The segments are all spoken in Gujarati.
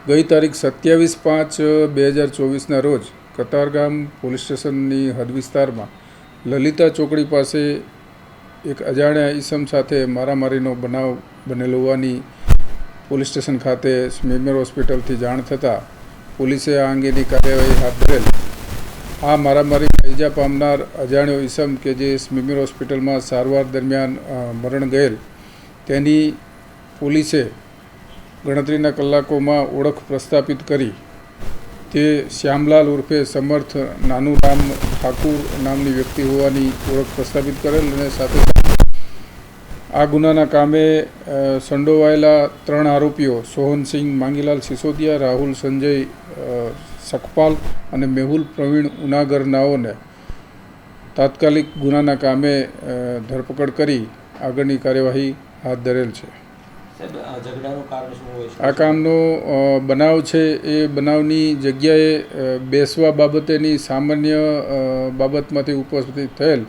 ગઈ તારીખ 27/5/2024ના રોજ કતારગામ પોલીસ સ્ટેશનની હદ વિસ્તારમાં લલિતા ચોકડી પાસે એક અજાણ્યા ઈસમ સાથે મારામારીનો બનાવ બનેલો હોવાની પોલીસ સ્ટેશન ખાતે સ્મીમેર હોસ્પિટલથી જાણ થતાં પોલીસે આ અંગેની કાર્યવાહી હાથ ધરેલ. આ મારામારીમાં ઈજા પામનાર અજાણ્યો ઈસમ કે જે સ્મીમેર હોસ્પિટલમાં સારવાર દરમિયાન મરણ ગયેલ તેની પોલીસે ગણતરીના કલાકોમાં ઓળખ પ્રસ્થાપિત કરી તે શ્યામલાલ ઉર્ફે સમર્થ નાનુરામ ઠાકુર નામની વ્યક્તિ હોવાની ઓળખ પ્રસ્થાપિત કરેલ અને સાથે આ ગુનાના કામે સંડોવાયેલા 3 આરોપીઓ સોહનસિંહ માંગીલાલ સિસોદિયા, રાહુલ સંજય સખપાલ અને મેહુલ પ્રવીણ ઉનાગર નાઓને તાત્કાલિક ગુનાના કામે ધરપકડ કરી આગળની કાર્યવાહી હાથ ધરેલ છે. આ કામનો બનાવ છે એ બનાવની જગ્યાએ બેસવા બાબતેની સામાન્ય બાબતમાંથી ઉપસ્થિત થયેલ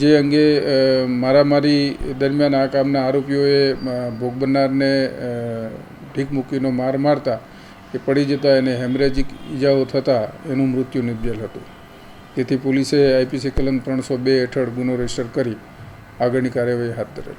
જે અંગે મારામારી દરમિયાન આ કામના આરોપીઓએ ભોગ બનનારને ઢીક મૂકીનો માર મારતા એ પડી જતાં એને હેમરેજિક ઈજાઓ થતાં એનું મૃત્યુ નિપજેલ હતું. તેથી પોલીસે IPC કલમ 302 હેઠળ ગુનો રજીસ્ટર કરી આગળની કાર્યવાહી હાથ ધરેલ.